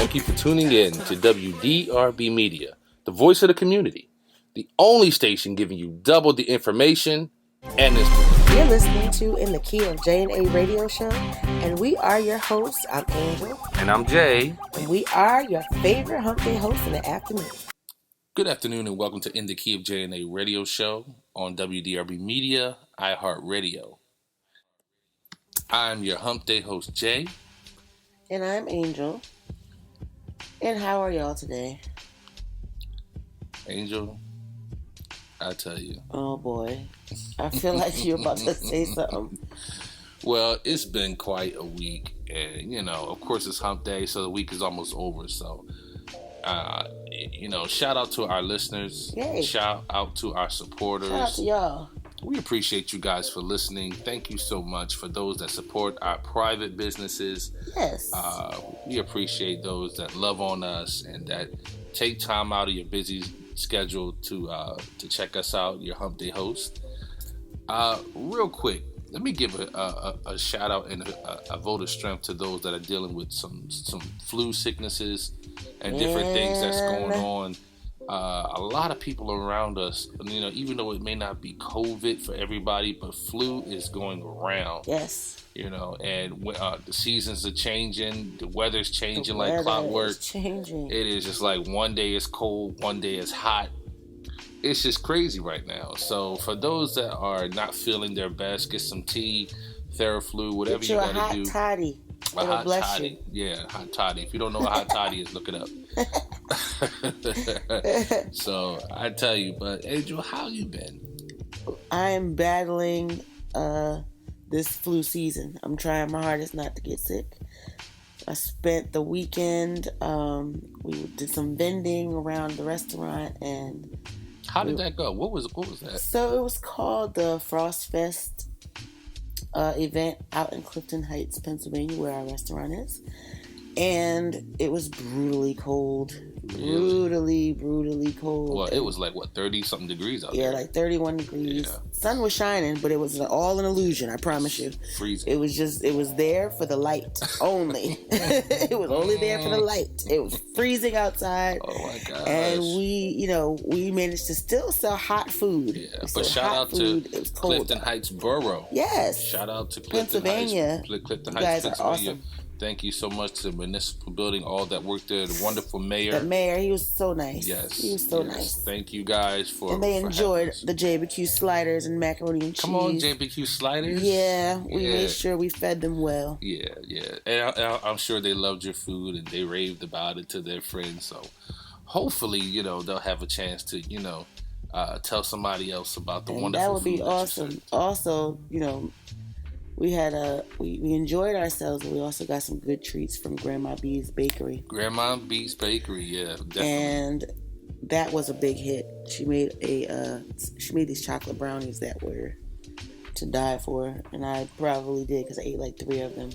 Thank you for tuning in to WDRB Media, the voice of the community, the only station giving you double the information and inspiration. You're listening to In the Key of J&A radio show, and we are your hosts. I'm Angel. And I'm Jay. And we are your favorite hump day hosts in the afternoon. Good afternoon and welcome to In the Key of J&A radio show on WDRB Media, iHeartRadio. I'm your hump day host, Jay. And I'm Angel. And how are y'all today? Angel, I tell you. Oh boy. I feel like you're about to say something. Well, it's been quite a week. And, of course it's hump day, so the week is almost over. So, shout out to our listeners. Yay. Shout out to our supporters. Shout out to y'all. We appreciate you guys for listening. Thank you so much for those that support our private businesses. Yes. We appreciate those that love on us and that take time out of your busy schedule to check us out, your Hump Day host. Real quick, let me give a shout out and a vote of strength to those that are dealing with some flu sicknesses and different things that's going on. A lot of people around us, even though it may not be COVID for everybody, but flu is going around. Yes. And the seasons are changing, the weather's changing like clockwork. It's changing. It is just like one day is cold, one day is hot. It's just crazy right now. So for those that are not feeling their best, get some tea, Theraflu, whatever you gotta do. Get you a hot toddy. A hot toddy. Yeah, hot toddy. If you don't know what hot toddy is, look it up. So I tell you, but Angel, how you been? I'm battling this flu season. I'm trying my hardest not to get sick. I spent the weekend, we did some vending around the restaurant, and how did that go? What was that? So it was called the Frost Fest event out in Clifton Heights, Pennsylvania, where our restaurant is. And it was brutally cold. Brutally cold. Well, it was like, 30-something degrees out there? Yeah, like 31 degrees. Yeah. Sun was shining, but it was all an illusion, I promise you. Freezing. It was there for the light only. It was only there for the light. It was freezing outside. Oh, my gosh. And we managed to still sell hot food. Yeah, but shout out to Clifton Heights Borough. Yes. Shout out to Pennsylvania. Clifton Heights, Pennsylvania. Awesome. Thank you so much to the municipal building, all that worked there, the wonderful mayor. The mayor, he was so nice. Yes. He was so nice. Thank you guys for And they enjoyed the JBQ sliders and macaroni and cheese. Come on, JBQ sliders. Yeah, we made sure we fed them well. Yeah. And I'm sure they loved your food and they raved about it to their friends. So hopefully, they'll have a chance to, tell somebody else about the wonderful food. That would be awesome. Also, we had we enjoyed ourselves, but we also got some good treats from Grandma B's Bakery. Grandma B's Bakery, yeah, definitely. And that was a big hit. She made these chocolate brownies that were to die for, and I probably did because I ate like 3 of them.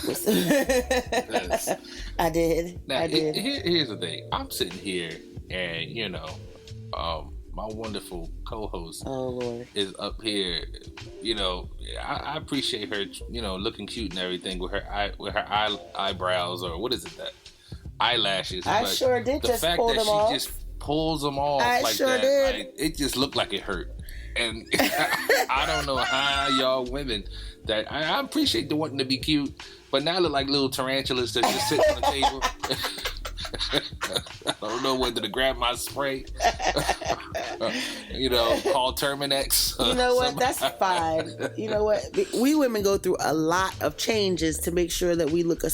Yes. I did. Now, here's the thing. I'm sitting here, and my wonderful co-host is up here. I appreciate her, looking cute and everything with her eyebrows, or what is it, that eyelashes. I sure did just pull them off. The fact that she just pulls them off like sure that, did. like, it just looked like it hurt. And I don't know how y'all women that I appreciate the wanting to be cute, but now look like little tarantulas that just sit on the table. I don't know whether to grab my spray, call Terminex. You know what? That's fine. You know what? We women go through a lot of changes to make sure that we look a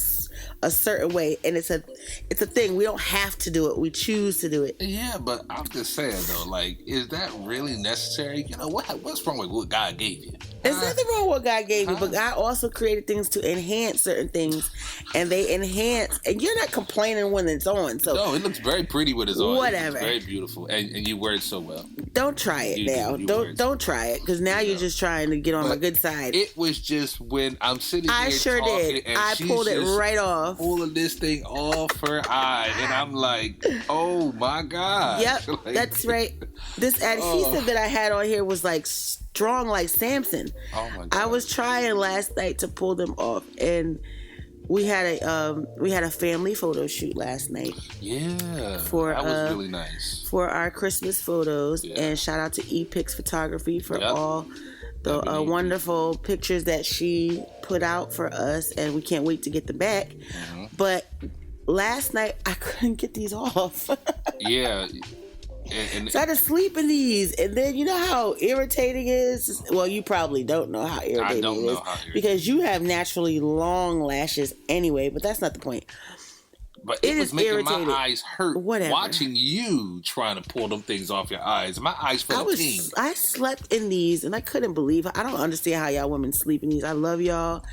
certain way, and it's a thing. We don't have to do it. We choose to do it. Yeah, but I'm just saying though, like, is that really necessary? What's wrong with what God gave you? There's nothing wrong with what God gave you, but God also created things to enhance certain things, and they enhance. And you're not complaining when it's on. So no, it looks very pretty when it's on. Whatever, it's very beautiful, and you wear it so well. Don't try it now. Don't try it, because now you're just trying to get on my good side. It was just when I'm sitting here I sure talking, did. And I pulled it right off. Pulling this thing off her eye, and I'm like, oh my God. Yep, like, that's right. This adhesive that I had on here was like strong like Samson. Oh my God. I was trying last night to pull them off, and we had a family photo shoot last night. Yeah, for that was really nice for our Christmas photos. Yeah. And shout out to ePix Photography for Yep. all the WDP. wonderful pictures that she put out for us, and we can't wait to get them back. Mhm. But last night I couldn't get these off. Yeah. And So I had to sleep in these, and then you know how irritating it is. Well, you probably don't know how irritating I don't it know is how irritating because you have naturally long lashes anyway. But that's not the point. But It it was is making irritating. my eyes hurt Whatever. watching you trying to pull them things off your eyes. My eyes felt pain. I slept in these, and I couldn't believe. I don't understand how y'all women sleep in these. I love y'all.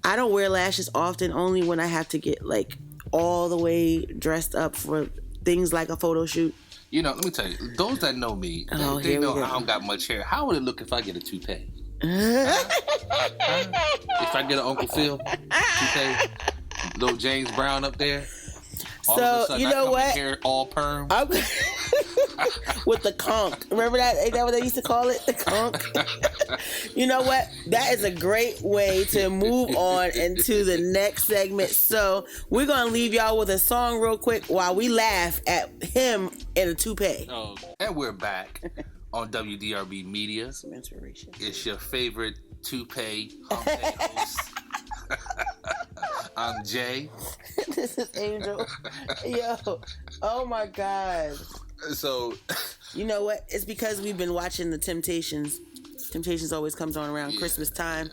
I don't wear lashes often, only when I have to get like all the way dressed up for things like a photo shoot. You know, let me tell you, those that know me, Oh, they here we know go. I don't got much hair. How would it look if I get a toupee? If I get an Uncle Phil toupee, little James Brown up there, all of a So sudden you I know come in what? hair all perm. I'm with the conch. Remember that? Ain't that what they used to call it? The conch. You know what? That is a great way to move on into the next segment. So we're gonna leave y'all with a song real quick while we laugh at him in a toupee. Oh, and we're back on WDRB Media. Some inspiration. It's your favorite toupee hump day host. I'm Jay. This is Angel. Yo, oh my God. So, You know what? It's because we've been watching the Temptations. Temptations always comes on around Christmas time,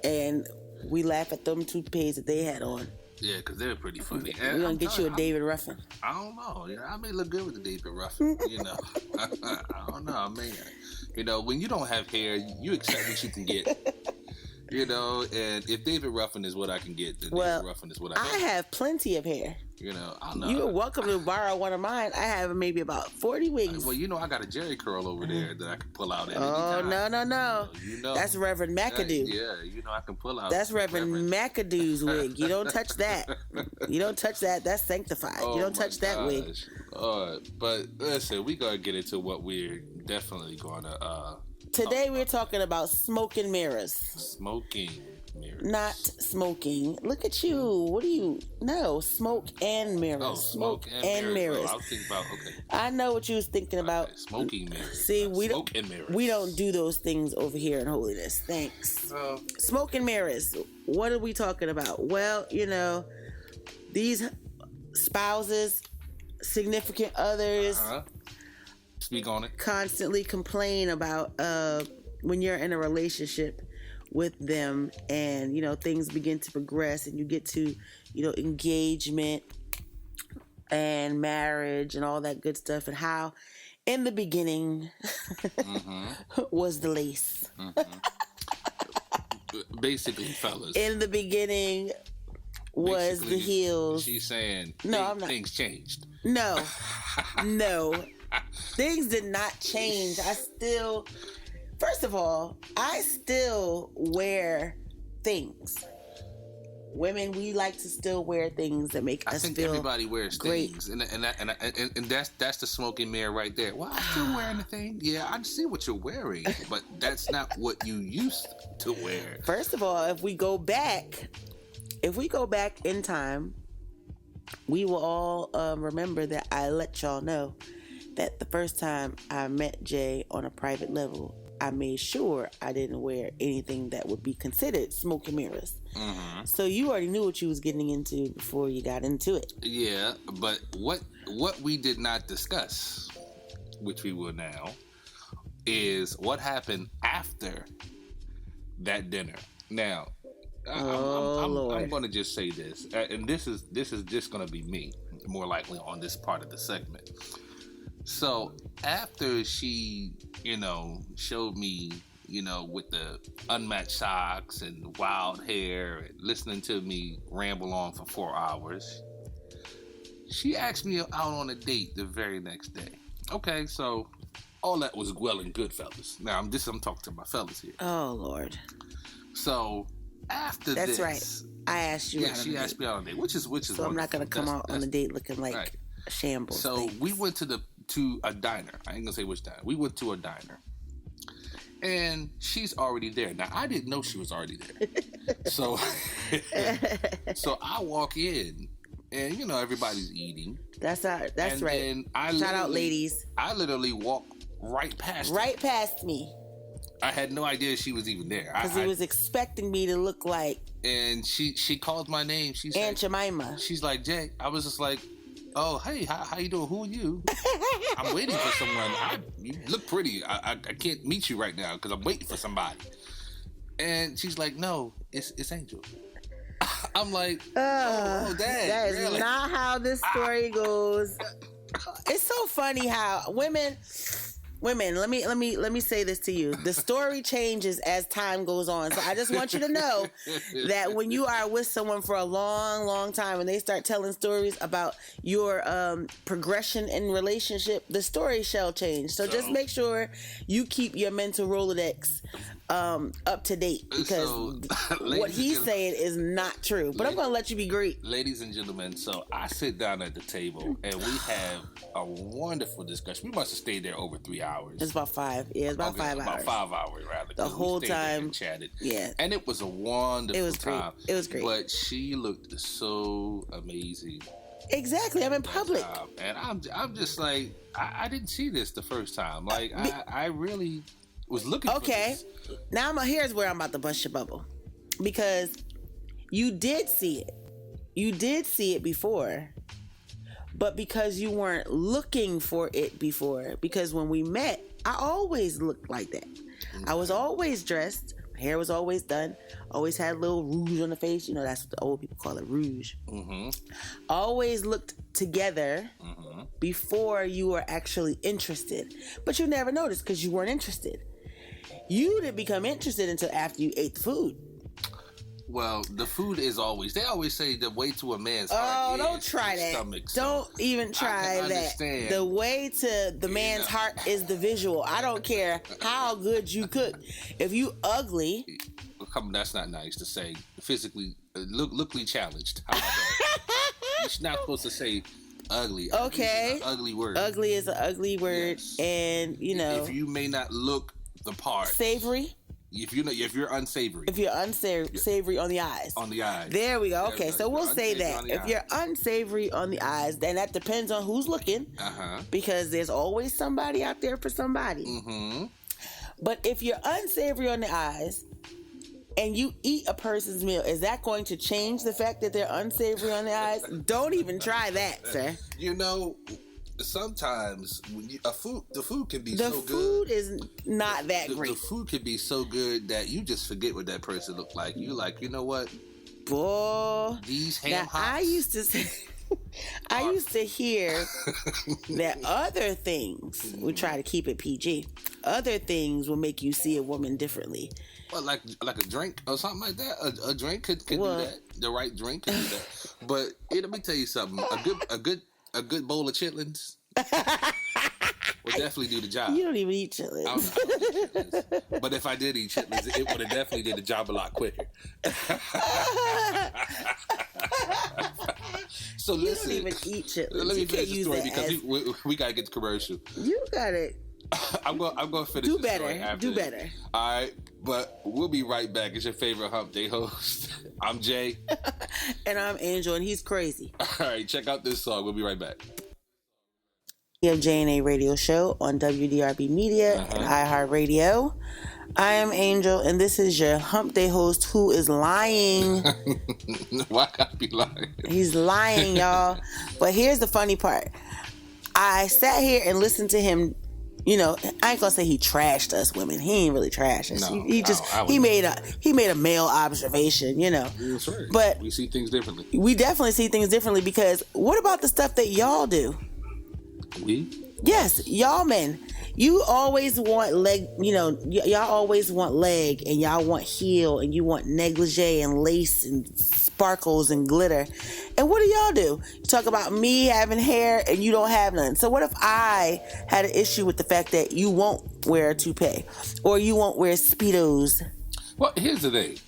and we laugh at them toupees that they had on. yeah, because they're pretty funny. We're gonna get you a David Ruffin. I don't know. You know, I may look good with the David Ruffin. You know, I don't know. I mean, you know, when you don't have hair, you accept what you can get. You know, and if David Ruffin is what I can get, then David Ruffin is what I I can. have plenty of hair. You know, I know. You're welcome to borrow one of mine. I have maybe about 40 wigs. Well, you know, I got a Jerry curl over there that I can pull out at any Oh, time. no. You know, That's Reverend McAdoo. Yeah, you know, I can pull out. That's Reverend McAdoo's wig. You don't touch that. You don't touch that. That's sanctified. Oh, you don't my touch that wig. gosh. But listen, we gotta get into what we're definitely gonna Today we're talking about smoke and mirrors. smoking mirrors. Not smoking. Look at you. What do you? No, smoke and mirrors. Oh, smoke and mirrors. Oh, I was thinking about I know what you was thinking about. okay, smoking mirrors. See, we smoke don't. and mirrors. We don't do those things over here in Holiness. Thanks. Smoke and mirrors. What are we talking about? Well, you know, these spouses, significant others, Speak on it. constantly complain about when you're in a relationship with them, and you know things begin to progress, and you get to engagement and marriage and all that good stuff, and how in the beginning was the lace. Basically, fellas. In the beginning was basically, the heels. She's saying I'm not. things changed. No. Things did not change. First of all, I still wear things. Women, we like to still wear things that make us feel great. I think everybody wears things, and that's the smoking mirror right there. Well, I'm still wearing the thing. Yeah, I see what you're wearing, but that's not what you used to wear. First of all, if we go back in time, we will all remember that I let y'all know that the first time I met Jay on a private level, I made sure I didn't wear anything that would be considered smoke and mirrors. Mm-hmm. So you already knew what you was getting into before you got into it. Yeah, but what we did not discuss, which we will now, is what happened after that dinner. Now, I'm going to just say this, and this is just going to be me, more likely on this part of the segment. So after she, showed me, with the unmatched socks and wild hair, and listening to me ramble on for 4 hours, she asked me out on a date the very next day. Okay, so all that was well and good, fellas. Now I'm talking to my fellas here. Oh Lord. So after That's this, right. I asked you. Yeah, she asked me out on a date, which is. So I'm not gonna come out on a date looking like a shambles. So we went to a diner. I ain't gonna say which diner. We went to a diner, and she's already there. Now I didn't know she was already there. So, so I walk in, and everybody's eating. That's right. And Shout out, ladies. I literally walk right past her. Right past me. I had no idea she was even there. Because he was expecting me to look like. And she called my name. She's Aunt Jemima. She's like, Jay. I was just like, oh, hey, how you doing? Who are you? I'm waiting for someone. You look pretty. I can't meet you right now because I'm waiting for somebody. And she's like, no, it's Angel. I'm like, oh, Dad. That is really? not how this story goes. It's so funny how women, let me say this to you. The story changes as time goes on. So I just want you to know that when you are with someone for a long, long time and they start telling stories about your progression in relationship, the story shall change. So just make sure you keep your mental Rolodex up to date, because what he's saying is not true. But I'm going to let you be great. Ladies and gentlemen, so I sit down at the table and we have a wonderful discussion. We must have stayed there over 3 hours. It's about 5. Yeah, it's about 5 hours. About 5 hours, rather. The whole time. And chatted. Yeah. And it was a wonderful time. Great. It was great. But she looked so amazing. Exactly. I'm in public. And I'm just like, I didn't see this the first time. Like, I really was looking for this. Now here's where I'm about to bust your bubble. Because you did see it. You did see it before. But because you weren't looking for it before. Because when we met, I always looked like that. I was always dressed. My hair was always done. Always had a little rouge on the face. That's what the old people call it, rouge. Mm-hmm. Always looked together before you were actually interested. But you never noticed because you weren't interested. You didn't become interested until after you ate the food. Well, the food is always. They always say the way to a man's heart. Oh, don't try that. Stomach, don't even try that. The way to the man's heart is the visual. I don't care how good you cook. If you ugly, that's not nice to say. Physically, lookly challenged. How about that? You're not supposed to say ugly. Okay, ugly word. Ugly is an ugly word, yes. And if you may not look the part, savory. If you're unsavory. If you're unsavory on the eyes. On the eyes. There we go. Okay, so we'll say that. If you're unsavory on the eyes, then that depends on who's looking. Because there's always somebody out there for somebody. Mm-hmm. But if you're unsavory on the eyes and you eat a person's meal, is that going to change the fact that they're unsavory on the eyes? Don't even try that, sir. Sometimes when the food can be so good. The food is not that great. The food can be so good that you just forget what that person looked like. You like, you know what? Boy, these ham hocks. I used to hear that other things would try to keep it PG. Other things will make you see a woman differently. Well, like a drink or something like that. A drink could do that. The right drink could do that. But let me tell you something. A good bowl of chitlins would definitely do the job. You don't even eat chitlins. I don't eat chitlins. But if I did eat chitlins, it would have definitely did the job a lot quicker. So listen. You don't even eat chitlins. Let me finish the story because we got to get the commercial. You got it. I'm going to finish the story better. after Do this. better. All right, but we'll be right back. It's your favorite Hump Day host. I'm Jay. And I'm Angel, and he's crazy. All right, check out this song. We'll be right back. Key of J&A radio show on WDRB Media and iHeartRadio. I am Angel, and this is your Hump Day host who is lying. Why can't I be lying? He's lying, y'all. But here's the funny part. I sat here and listened to him. I ain't gonna say he trashed us women. He ain't really trashed us. No, he made a male observation. That's right. But we see things differently. We definitely see things differently because what about the stuff that y'all do? We? Yes, y'all men. You always want leg. Y'all always want leg, and y'all want heel, and you want negligee and lace and sparkles and glitter. And what do? You talk about me having hair and you don't have none. So what if I had an issue with the fact that you won't wear a toupee or you won't wear Speedos? Well, here's the thing.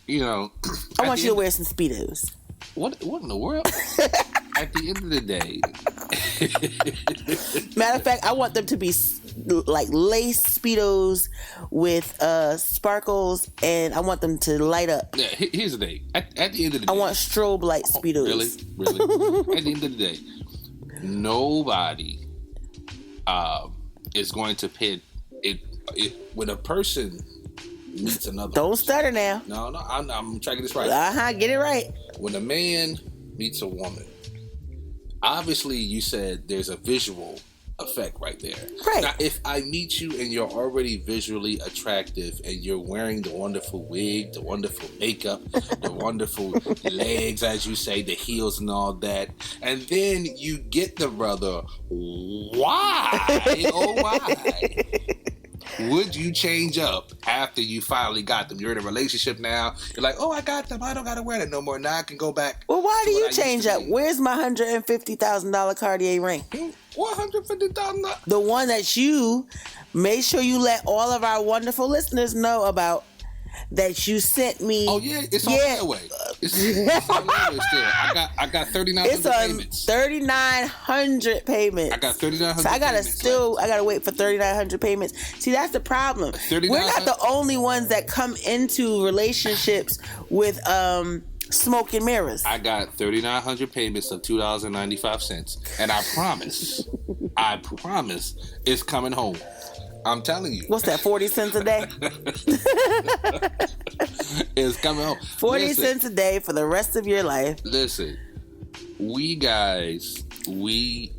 I want you to wear some Speedos. What in the world? At the end of the day, Matter of fact, I want them to be like lace Speedos with sparkles, and I want them to light up. Yeah, here's the thing. At the end of the day, I want strobe light Speedos. Really? At the end of the day, nobody is going to pay it when a person meets another. Don't stutter now. No, I'm trying to get this right. Get it right. When a man meets a woman, obviously you said there's a visual effect right there. Right. Now, if I meet you and you're already visually attractive and you're wearing the wonderful wig, the wonderful makeup, the wonderful legs, as you say, the heels and all that, and then you get the brother, why? Oh, why? Would you change up after you finally got them? You're in a relationship now. You're like, oh, I got them. I don't got to wear that no more. Now I can go back. Well, why do you change up? Where's my $150,000 Cartier ring? $150,000? The one that you made sure you let all of our wonderful listeners know about. That you sent me. Oh yeah, it's on that way. It's on that way still. I got 3,900 payments. 3,900 payments. I got 3,900. So I gotta wait for 3,900 payments. See, that's the problem. We're not the only ones that come into relationships with smoke and mirrors. I got 3,900 payments of $2.95, and I promise, it's coming home. I'm telling you. What's that, 40 cents a day? It's coming home. 40 cents a day for the rest of your life. Listen, we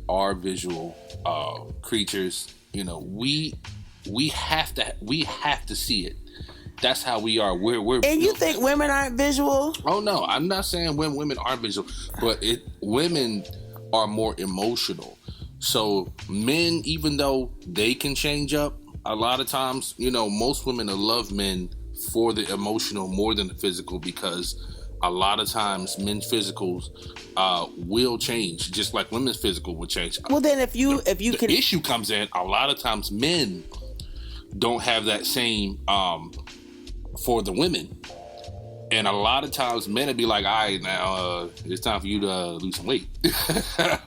are visual creatures. You know, we have to see it. That's how we are. We're and you think women aren't visual? Oh no, I'm not saying women aren't visual, but women are more emotional. So men, even though they can change up, a lot of times, you know, most women love men for the emotional more than the physical, because a lot of times men's physicals will change, just like women's physical will change. Well, then the issue comes in, a lot of times men don't have that same for the women. And a lot of times men will be like, all right, now it's time for you to lose some weight.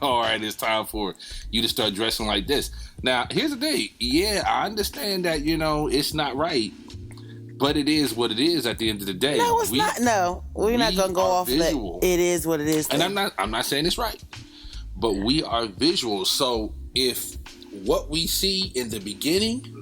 All right, it's time for you to start dressing like this. Now, here's the thing. Yeah, I understand that, you know, it's not right. But it is what it is at the end of the day. No, it's not. No, we're not going to go off that. It is what it is. And I'm not saying it's right. But we are visual. So if what we see in the beginning,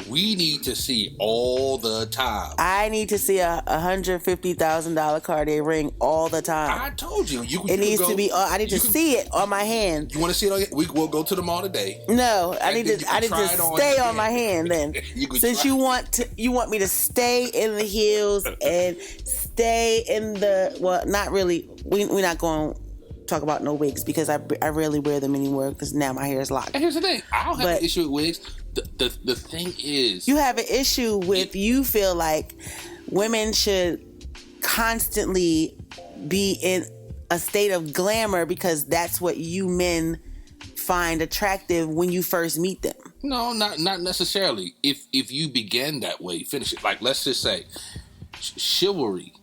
we need to see all the time. I need to see a $150,000 Cartier ring all the time. I told you. It needs to be. I need to see it on my hand. You want to see it? We'll go to the mall today. No, I need to stay on my hand then. Since you want me to stay in the heels and stay in the. Well, not really. We're not going to talk about no wigs, because I rarely wear them anymore because now my hair is locked. And here's the thing. I don't have an issue with wigs. The thing is, you have an issue with, you feel like women should constantly be in a state of glamour because that's what you men find attractive when you first meet them. No, not necessarily. If you began that way, finish it. Like, let's just say chivalry.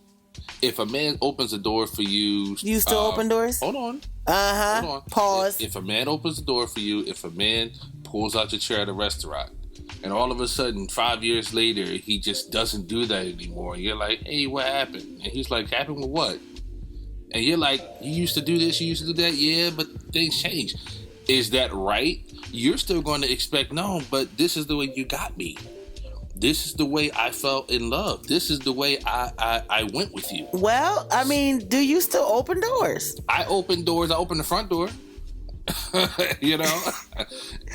If a man opens a door for you, you still open doors? Hold on. Hold on. Pause. If a man opens the door for you, if a man pulls out your chair at a restaurant, and all of a sudden 5 years later he just doesn't do that anymore, and you're like, hey, what happened? And he's like, happened with what? And you're like, you used to do this, you used to do that. Yeah, but things change. Is that right? You're still going to expect, no, but this is the way you got me. This is the way I fell in love. This is the way I went with you. Well, I mean, do you still open doors? I open doors. I open the front door. You know,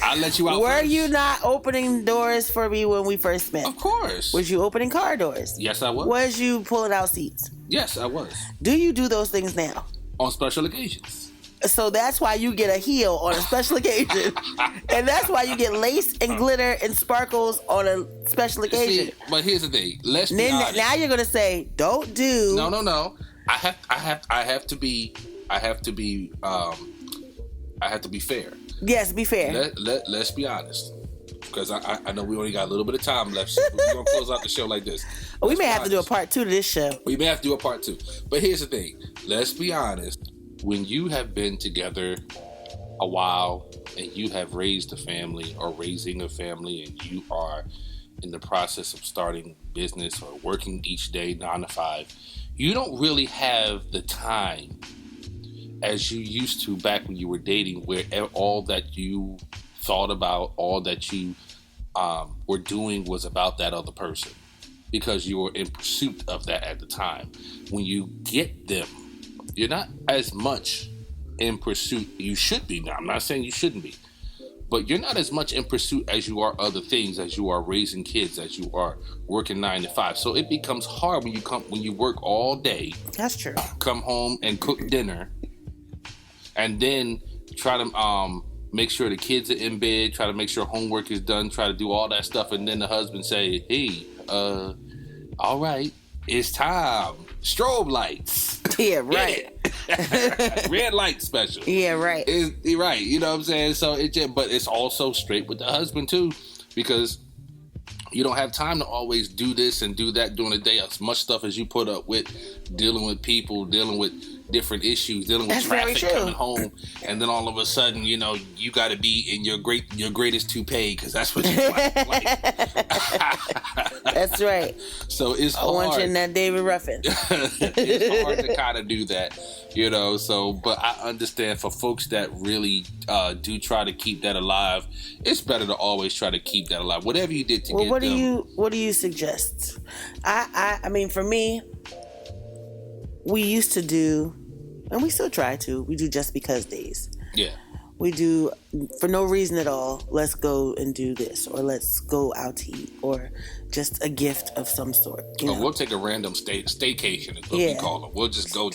I let you out. Were you not opening doors for me when we first met? Of course. Was you opening car doors? Yes, I was. Was you pulling out seats? Yes, I was. Do you do those things now? On special occasions. So that's why you get a heel on a special occasion. And that's why you get lace and glitter and sparkles on a special occasion. See, but here's the thing. Let's be honest. Now you're going to say, don't do. No. I have to be fair. Yes, be fair. Let's be honest. Because I know we only got a little bit of time left, so we're going to close out the show like this. We may have to do a part 2 to this show. We may have to do a part 2. But here's the thing. Let's be honest. When you have been together a while and you have raised a family or raising a family, and you are in the process of starting business or working each day 9 to 5, you don't really have the time as you used to back when you were dating, where all that you thought about, all that you were doing was about that other person, because you were in pursuit of that at the time. When you get them, you're not as much in pursuit. You should be. Now, I'm not saying you shouldn't be, but you're not as much in pursuit as you are other things, as you are raising kids, as you are working 9 to 5. So it becomes hard when you work all day. That's true. Come home and cook dinner, and then try to make sure the kids are in bed, try to make sure homework is done, try to do all that stuff, and then the husband say, "Hey, all right, it's time. Strobe lights." Yeah, right. Red light special. Yeah, right. Right. You know what I'm saying? So but it's also straight with the husband too, because you don't have time to always do this and do that during the day. As much stuff as you put up with, dealing with people, dealing with different issues, dealing with traffic coming home, and then all of a sudden, you know, you got to be in your greatest toupee, because that's what you like. That's right. So it's hard. I want you in that David Ruffin. It's hard to kind of do that, you know. So, but I understand for folks that really do try to keep that alive, it's better to always try to keep that alive. Whatever you did to get them. What do you suggest? I mean, for me, we used to do, and we still try to, we do just because days. Yeah. We do, for no reason at all, let's go and do this, or let's go out to eat, or just a gift of some sort. We'll take a random staycation, is what we call them. We'll just go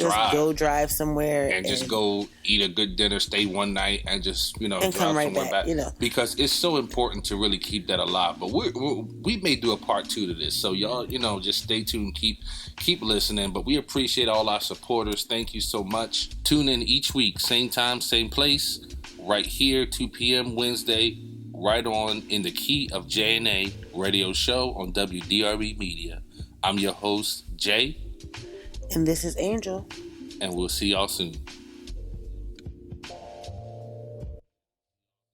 drive somewhere. And just go eat a good dinner, stay one night, and just, and drive come right back. Because it's so important to really keep that alive. But we may do a part 2 to this. So y'all, just stay tuned, keep listening. But we appreciate all our supporters. Thank you so much. Tune in each week, same time, same place, right here, 2 p.m. Wednesday, right on in the Key of J&A radio show on WDRE Media. I'm your host, Jay. And this is Angel. And we'll see y'all soon.